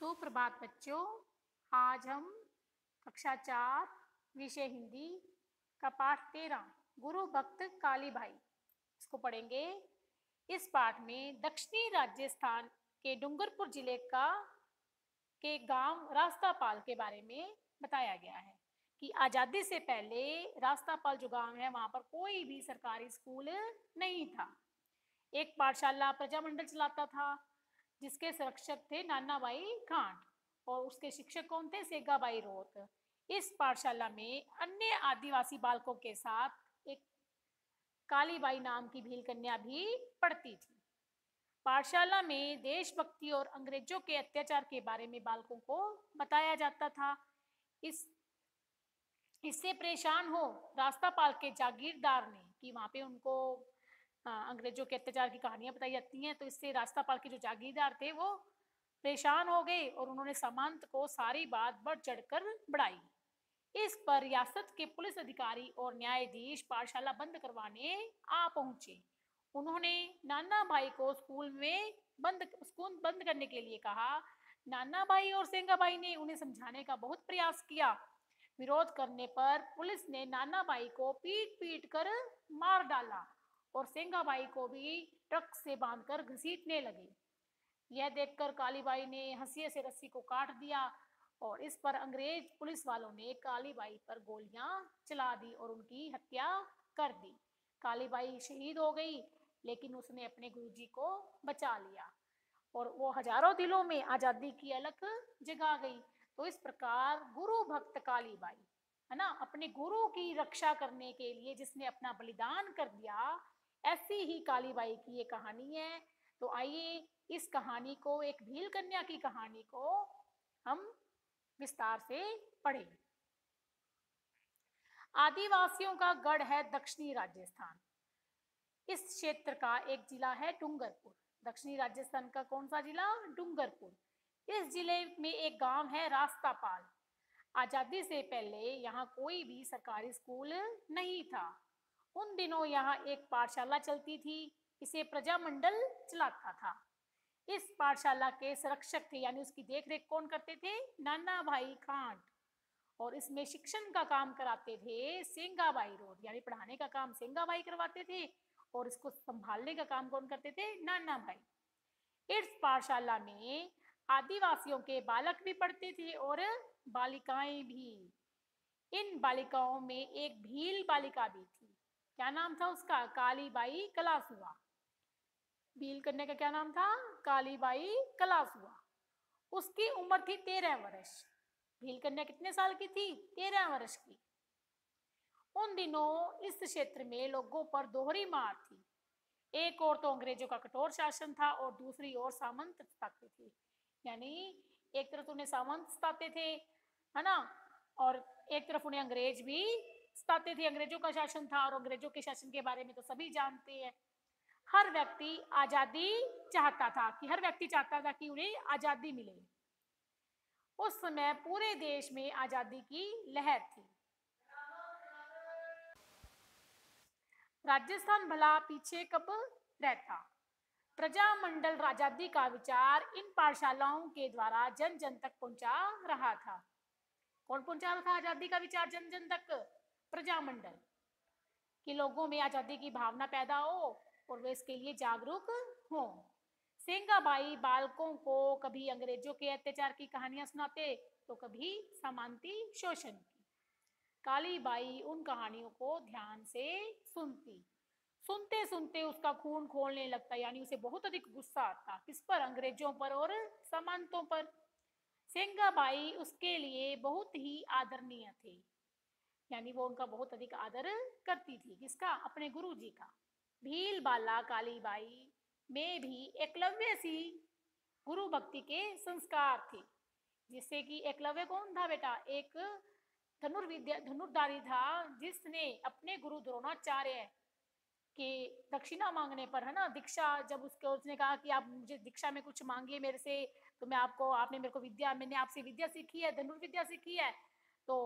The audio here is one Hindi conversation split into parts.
सुप्रभात बच्चों। आज हम कक्षा 4 विषय हिंदी का पाठ 13 गुरु भक्त कालीबाई इसको पढ़ेंगे। इस पाठ में दक्षिणी राजस्थान के डूंगरपुर जिले के गांव रास्तापाल के बारे में बताया गया है कि आज़ादी से पहले रास्तापाल जो गांव है वहां पर कोई भी सरकारी स्कूल नहीं था। एक पाठशाला प्रजामंडल चलाता था जिसके संरक्षक थे नाना भाई खांड और उसके शिक्षक कौन थे, सेगाबाई रोत। इस पाठशाला में अन्य आदिवासी बालकों के साथ एक कालीबाई नाम की भील कन्या भी पढ़ती थी। पाठशाला में देशभक्ति और अंग्रेजों के अत्याचार के बारे में बालकों को बताया जाता था। इससे परेशान हो रास्तापाल के जागीरदार ने कि वहां पे उनको अंग्रेजों के अत्याचार की कहानियां बताई जाती हैं, तो इससे रास्तापाल के जो जागीरदार थे वो परेशान हो गए और उन्होंने सामंत को सारी बात बढ़ चढ़कर बढ़ाई। इस पर रियासत के पुलिस अधिकारी और न्यायाधीश पाठशाला बंद करवाने आ पहुंचे। उन्होंने नाना भाई को स्कूल बंद करने के लिए कहा। नाना भाई और सेंगाबाई ने उन्हें समझाने का बहुत प्रयास किया। विरोध करने पर पुलिस ने नाना भाई को पीट पीट कर मार डाला और सेंगाबाई को भी ट्रक से बांधकर घसीटने लगे। यह देखकर कालीबाई ने हंसिए से रस्सी को काट दिया और इस पर अंग्रेज पुलिस वालों ने कालीबाई पर गोलियां चला दी और उनकी हत्या कर दी। कालीबाई शहीद हो गई, लेकिन उसने अपने गुरुजी को बचा लिया और वो हजारों दिलों में आजादी की अलख जगा गई। तो इस प्रकार गुरु भक्त कालीबाई है ना, अपने गुरु की रक्षा करने के लिए जिसने अपना बलिदान कर दिया, ऐसी ही कालीबाई की ये कहानी है। तो आइए इस कहानी को, एक भील कन्या की कहानी को हम विस्तार से पढ़ें। आदिवासियों का गढ़ है दक्षिणी राजस्थान। इस क्षेत्र का एक जिला है डूंगरपुर। दक्षिणी राजस्थान का कौन सा जिला? डूंगरपुर। इस जिले में एक गांव है रास्तापाल। आजादी से पहले यहाँ कोई भी सरकारी स्कूल नहीं था। उन दिनों यहाँ एक पाठशाला चलती थी, इसे प्रजामंडल चलाता था। इस पाठशाला के संरक्षक थे, यानी उसकी देखरेख कौन करते थे? नाना भाई खांड। और इसमें शिक्षण का काम कराते थे सेंगाबाई रोड, यानी पढ़ाने का काम सेंगाबाई करवाते थे और इसको संभालने का काम कौन करते थे? नाना भाई। इस पाठशाला में आदिवासियों के बालक भी पढ़ते थे और बालिकाएं भी। इन बालिकाओं में एक भील बालिका भी थी। क्या नाम था उसका? कालीबाई कलासुआ। भील कन्या का क्या नाम था? कालीबाई कलासुआ। उसकी उम्र थी 13 वर्ष। भील कन्या कितने साल की थी? 13 वर्ष की। उन दिनों इस क्षेत्र में लोगों पर दोहरी मार थी। एक और तो अंग्रेजों का कठोर शासन था और दूसरी ओर सामंत सताते थे। यानी एक तरफ उन्हें सामंत सताते थे, है ना, और एक तरफ उन्हें अंग्रेज भी सताते थे। अंग्रेजों का शासन था और अंग्रेजों के शासन के बारे में तो सभी जानते हैं। हर व्यक्ति आजादी चाहता था, कि हर व्यक्ति चाहता था कि उन्हें आजादी मिले। उस समय पूरे देश में आजादी की लहर थी। राजस्थान भला पीछे कब रहता। प्रजामंडल आजादी का विचार इन पाठशालाओं के द्वारा जन जन तक पहुंचा रहा था। कौन पहुंचा रहा था आजादी का विचार जन जन तक? प्रजामंडल। कि लोगों में आजादी की भावना पैदा हो और वे इसके लिए जागरूक हों। सेंगाबाई बालकों को कभी अंग्रेजों के अत्याचार की कहानियां सुनाते तो कभी सामंती शोषण की। कालीबाई उन कहानियों को ध्यान से सुनती। सुनते सुनते उसका खून खोलने लगता, यानी उसे बहुत अधिक गुस्सा आता। किस पर? अंग्रेजों पर और सामंतों पर। सेंगाबाई उसके लिए बहुत ही आदरणीय थे, यानी वो उनका बहुत अधिक आदर करती थी। किसका? अपने गुरु जी का। भील बाला कालीबाई में भी एकलव्य सी गुरु भक्ति के संस्कार थे। जिससे कि एकलव्य कौन था बेटा? एक धनुर्धारी था जिसने अपने गुरु द्रोणाचार्य के दक्षिणा मांगने पर, है ना, दीक्षा जब उसने कहा कि आप मुझे दीक्षा में कुछ मांगिए मेरे से, तो मैं आपको, आपने मेरे को विद्या, मैंने आपसे विद्या सीखी है, धनुर्विद्या सीखी है। तो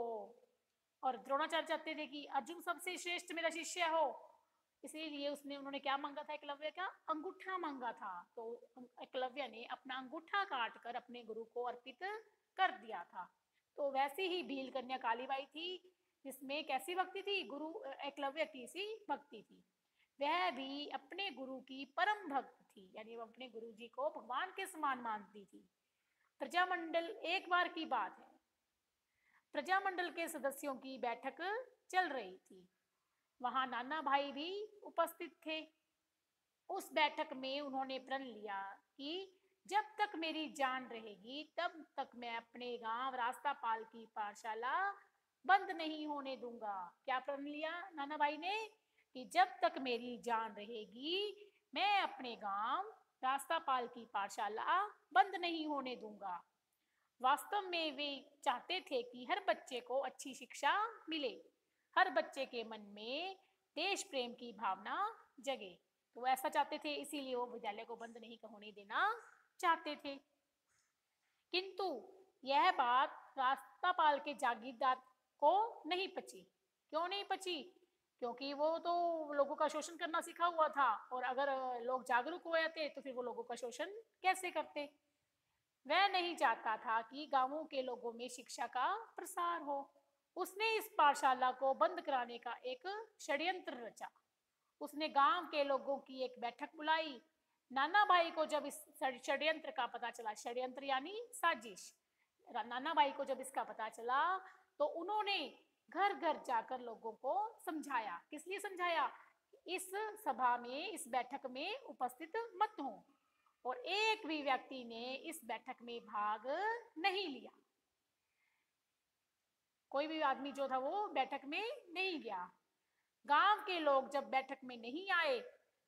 और द्रोणाचार्य चाहते थे कि अर्जुन सबसे श्रेष्ठ मेरा शिष्य हो, इसीलिए उन्होंने क्या मांगा था एकलव्य का? अंगूठा मांगा था। तो एकलव्य ने अपना अंगूठा काट कर अपने गुरु को अर्पित कर दिया था। तो वैसे ही भील कन्या कालीबाई थी, जिसमें कैसी भक्ति थी? गुरु एकलव्य की सी भक्ति थी। वह भी अपने गुरु की परम भक्त थी, यानी वो अपने गुरु जी को भगवान के समान मानती थी। प्रजामंडल, एक बार की बात है, प्रजामंडल के सदस्यों की बैठक चल रही थी। वहां नाना भाई भी उपस्थित थे। उस बैठक में उन्होंने प्रण लिया कि जब तक मेरी जान रहेगी तब तक मैं अपने गांव रास्तापाल की पाठशाला बंद नहीं होने दूंगा। क्या प्रण लिया नाना भाई ने? कि जब तक मेरी जान रहेगी मैं अपने गांव रास्तापाल की पाठशाला बंद नहीं होने दूंगा। वास्तव में वे चाहते थे कि हर बच्चे को अच्छी शिक्षा मिले, हर बच्चे के मन में देश प्रेम की भावना जगे। तो ऐसा चाहते थे, इसीलिए वो विद्यालय को बंद नहीं होने देना चाहते थे। किंतु यह बात रास्तापाल के जागीरदार को नहीं पची। क्यों नहीं पची? क्योंकि वो तो लोगों का शोषण करना सीखा हुआ था, और अगर लोग जागरूक हो जाते तो फिर वो लोगों का शोषण कैसे करते? वह नहीं चाहता था कि गांवों के लोगों में शिक्षा का प्रसार हो। उसने इस पाठशाला को बंद कराने का एक षड्यंत्र रचा। उसने गांव के लोगों की एक बैठक बुलाई। नाना भाई को जब इस षड्यंत्र का पता चला, षड्यंत्र यानी साजिश, नाना भाई को जब इसका पता चला तो उन्होंने घर घर जाकर लोगों को समझाया। किस लिए समझाया? इस सभा में, इस बैठक में उपस्थित मत हो। और एक भी व्यक्ति ने इस बैठक में भाग नहीं लिया। कोई भी आदमी जो था वो बैठक में नहीं गया। गांव के लोग जब बैठक में नहीं आए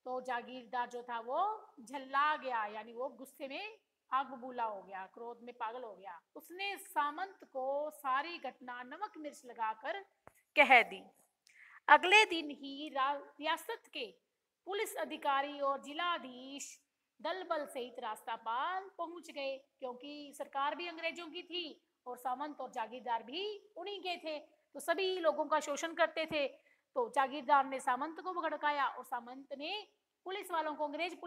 तो जागीरदार जो था वो झल्ला गया, यानी वो गुस्से में आग बबूला हो गया, क्रोध में पागल हो गया। उसने सामंत को सारी घटना नमक मिर्च लगाकर कह दी। अगले दिन ही रियासत के पुलिस अधिकारी और जिलाधीश दल बल सहित रास्तापाल पहुंच गए, क्योंकि सरकार भी अंग्रेजों की थी और सामंत और जागीरदार भी उन्हीं के थे। तो सभी लोगों का शोषण करते थे। तो जागीरदार ने सामंत को भड़काया और सामंत ने पुलिस वालों को, अंग्रेज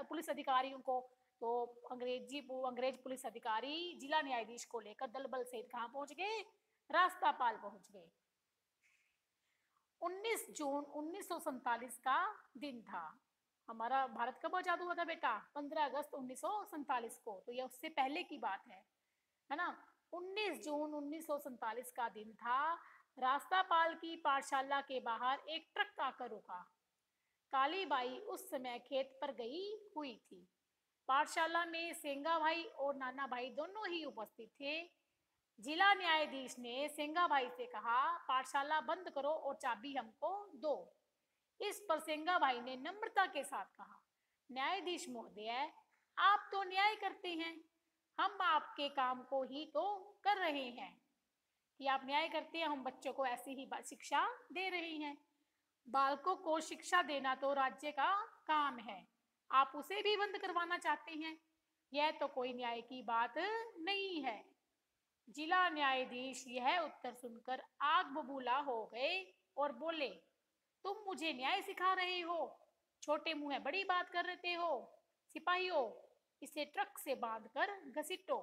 पुलिस अधिकारियों को, तो अंग्रेज पुलिस अधिकारी जिला न्यायाधीश को लेकर दल बल सहित कहाँ पहुंच गए? रास्तापाल पहुंच गए। 19 जून 1947 का दिन था। हमारा भारत कब आजाद हुआ था बेटा? 15 अगस्त 1947 को। तो यह उससे पहले की बात है ना? 19 जून 1947 का दिन था। रास्तापाल की पाठशाला के बाहर एक ट्रक आकर रुका। कालीबाई उस समय खेत पर गई हुई थी। पाठशाला में सेंगा भाई और नाना भाई दोनों ही उपस्थित थे। जिला न्यायाधीश ने सेंगा भाई से कहा, पाठशाला बंद करो और चाबी हमको दो। इस पर सेंगा भाई ने नम्रता के साथ कहा, न्यायाधीश महोदय, आप तो न्याय करते हैं, हम आपके काम को ही तो कर रहे हैं कि आप न्याय करते हैं, हम बच्चों को ऐसी ही शिक्षा दे रहे हैं। बालकों को शिक्षा देना तो राज्य का काम है, आप उसे भी बंद करवाना चाहते हैं? यह तो कोई न्याय की बात नहीं है। जिला न्यायाधीश यह उत्तर सुनकर आग बबूला हो गए और बोले, तुम मुझे न्याय सिखा रहे हो? छोटे मुंह है बड़ी बात कर रहे हो? सिपाहियों, इसे ट्रक से बांधकर घसीटो।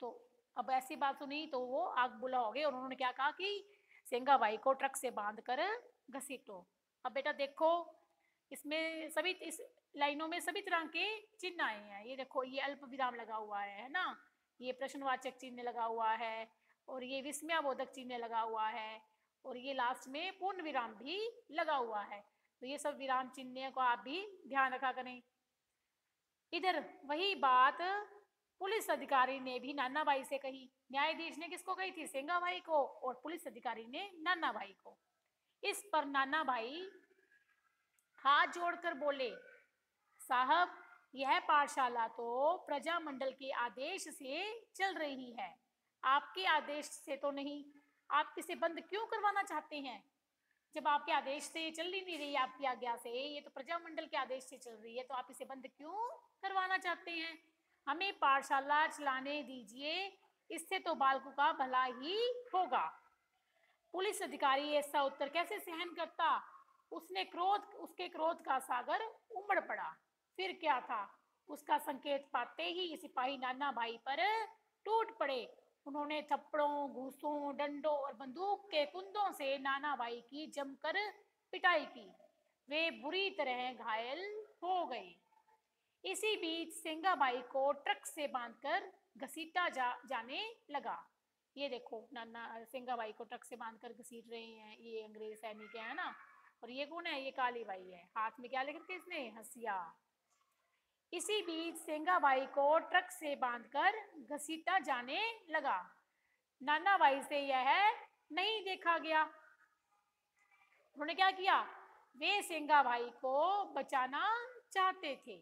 तो अब ऐसी बात सुनी तो वो आग बुला हो गए और उन्होंने क्या कहा कि सेंगा भाई को ट्रक से बांधकर घसीटो। अब बेटा देखो, इसमें सभी, इस लाइनों में सभी तरह के चिन्ह आए हैं। ये देखो, ये अल्प विराम लगा हुआ है ना, ये प्रश्नवाचक चिन्ह लगा हुआ है, और ये विस्मयाबोधक चिन्ह लगा हुआ है, और ये लास्ट में पूर्ण विराम भी लगा हुआ है। तो ये सब विराम चिन्ह को आप भी ध्यान रखा करें। इधर वही बात पुलिस अधिकारी ने भी नाना भाई से कही। न्यायाधीश ने किसको कही थी? सेंगा भाई को, और पुलिस अधिकारी ने नाना भाई को। इस पर नाना भाई हाथ जोड़कर बोले, साहब, यह पाठशाला तो प्रजामंडल के आदेश से चल रही है, आपके आदेश से तो नहीं। आप इसे बंद क्यों करवाना चाहते हैं? जब आपके आदेश से ये चल ही नहीं रही, आपकी आज्ञा से, ये तो प्रजामंडल के आदेश से चल रही है, तो आप इसे बंद क्यों करवाना चाहते हैं? हमें पाठशाला चलाने दीजिए, इससे तो बालकों का भला ही होगा। पुलिस अधिकारी ऐसा उत्तर कैसे सहन करता? उसके क्रोध का सागर उमड़ पड़ा। फिर क्या था, उसका संकेत पाते ही सिपाही नाना भाई पर टूट पड़े। उन्होंने थप्पड़ों, घूंसों, डंडों और बंदूक के कुंदों से नाना भाई की जमकर पिटाई की। वे बुरी तरह घायल हो गए। इसी बीच सेंगाबाई को ट्रक से बांधकर घसीटा जाने लगा। ये देखो, नाना सेंगाबाई को ट्रक से बांधकर घसीट रहे हैं ये अंग्रेज सैनिक है ना। और ये कौन है, ये काली बाई है। हाथ में क्या लेकर के इसने, हसिया। इसी बीच सेंगाबाई को ट्रक से बांधकर घसीटा जाने लगा। नाना बाई से यह नहीं देखा गया। उन्होंने क्या किया, वे सेंगाबाई को बचाना चाहते थे।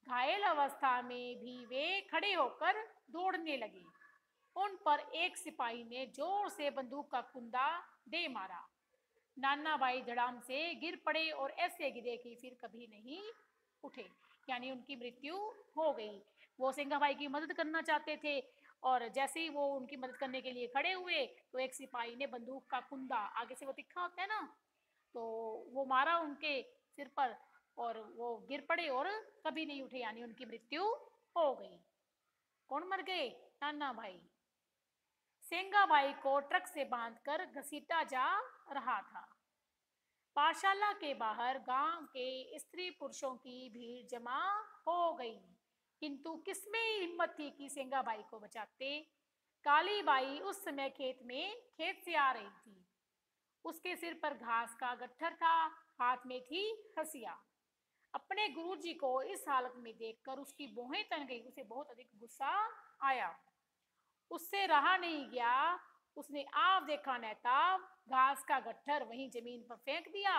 घायल अवस्था में भी वे खड़े होकर दौड़ने लगे। उन पर एक सिपाही ने जोर से बंदूक का कुंदा दे मारा। नाना भाई धड़ाम से गिर पड़े और ऐसे गिरे कि फिर कभी नहीं उठे, यानी उनकी मृत्यु हो गई। वो सेंगाबाई की मदद करना चाहते थे और जैसे ही वो उनकी मदद करने के लिए खड़े हुए तो एक सिपाही ने बंदूक का कुंदा, आगे से वो तिखा होता है ना, तो वो मारा उनके सिर पर और वो गिर पड़े और कभी नहीं उठे, यानी उनकी मृत्यु हो गई। कौन मर गए, नाना भाई। सेंगाबाई को ट्रक से बांधकर घसीटा जा रहा था। पाठशाला के बाहर गांव के स्त्री पुरुषों की भीड़ जमा हो गई, किंतु किसमें हिम्मत थी कि सेंगाबाई को बचाते। काली बाई उस समय खेत से आ रही थी। उसके सिर पर घास का गट्ठर था, हाथ में थी हसिया। अपने गुरुजी को इस हालत में देखकर उसकी भौहें तन गई। उसे बहुत अधिक गुस्सा आया। उससे रहा नहीं गया। उसने आप देखा नैताब घास का गट्ठर वहीं जमीन पर फेंक दिया।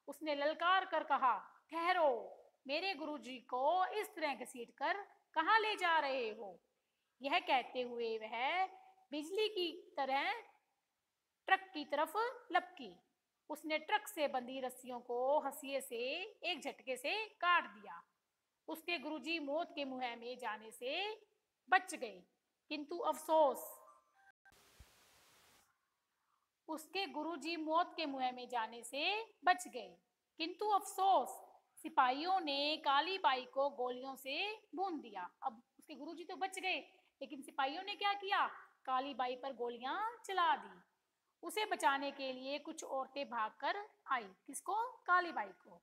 उसने ललकार कर कहा, ठहरो, मेरे गुरुजी को इस तरह घसीट कर कहाँ ले जा रहे हो। यह कहते हुए वह बिजली की तरह ट्रक की तरफ लपकी। उसने ट्रक से बंधी रस्सियों को हंसिए से एक झटके से काट दिया। उसके गुरुजी मौत के मुंह में जाने से बच गए, किंतु अफसोस, उसके गुरुजी मौत के मुंह में जाने से बच गए, किंतु अफसोस, सिपाहियों ने काली बाई को गोलियों से भून दिया। अब उसके गुरुजी तो बच गए, लेकिन सिपाहियों ने क्या किया, काली बाई पर गोलियां चला दी। उसे बचाने के लिए कुछ औरतें भागकर आई। किसको, काली बाई को।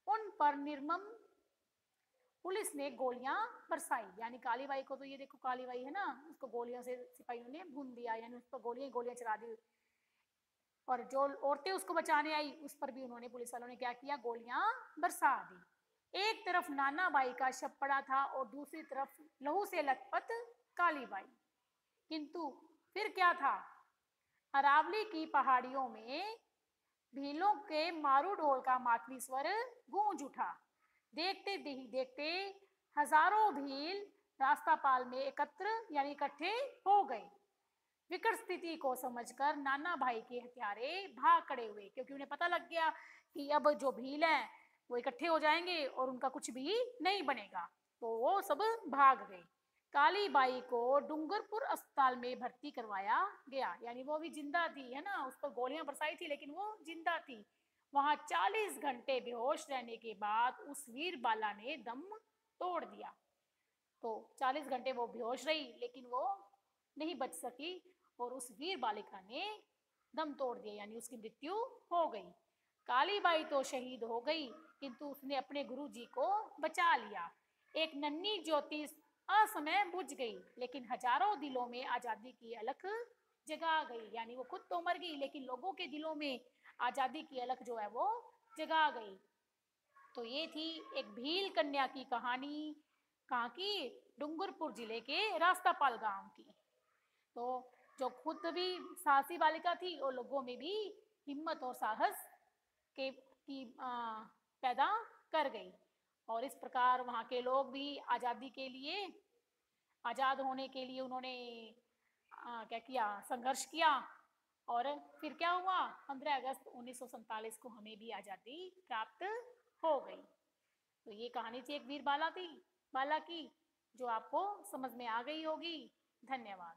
उन पर निर्मम पुलिस ने गोलियां बरसाई, यानी काली बाई को, तो ये देखो काली बाई है ना, उसको गोलियों से सिपाहियों ने भून दिया, यानी उस पर गोलियां चला दी। और जो औरतें उसको बचाने आई उस पर भी उन्होंने, पुलिस वालों ने क्या किया, गोलियां बरसा दी। एक तरफ नाना बाई का शव पड़ा था और दूसरी तरफ लहू से लथपथ काली बाई। किंतु फिर क्या था, अरावली की पहाड़ियों में भीलों के मारू ढोल का मातमी स्वर गूंज उठा। देखते देखते हजारों भील रास्तापाल में एकत्र यानी इकट्ठे हो गए। विकट स्थिति को समझकर नाना भाई के हत्यारे भाग खड़े हुए, क्योंकि उन्हें पता लग गया कि अब जो भील हैं वो इकट्ठे हो जाएंगे और उनका कुछ भी नहीं बनेगा, तो वो सब भाग गए। काली बाई को डूंगरपुर अस्पताल में भर्ती करवाया गया, यानी वो भी जिंदा थी, है ना, उस पर गोलियां बरसाई थी लेकिन वो जिंदा थी। वहां 40 घंटे बेहोश रहने के बाद उस वीर बाला ने दम तोड़ दिया। तो 40 घंटे वो बेहोश रही लेकिन वो नहीं बच सकी और उस वीर बालिका ने दम तोड़ दिया, यानी उसकी मृत्यु हो गई। काली बाई तो शहीद हो गई, किंतु उसने अपने गुरु जी को बचा लिया। एक नन्ही ज्योति असमय बुझ गई, लेकिन हजारों दिलों में आजादी की अलख जगा गई, यानी वो खुद तो मर गई लेकिन लोगों के दिलों में आजादी की अलख जो है वो जगा गई। तो ये थी एक भील कन्या की कहानी, कहाँ की, डूंगरपुर जिले के रास्तापाल गांव की। तो जो खुद भी साहसी बालिका थी और लोगों में भी हिम्मत और साहस की पैदा कर गई। और इस प्रकार वहाँ के लोग भी आज़ादी के लिए, आज़ाद होने के लिए उन्होंने क्या किया, संघर्ष किया। और फिर क्या हुआ, 15 अगस्त 1947 को हमें भी आज़ादी प्राप्त हो गई। तो ये कहानी थी एक वीर बाला की, जो आपको समझ में आ गई होगी। धन्यवाद।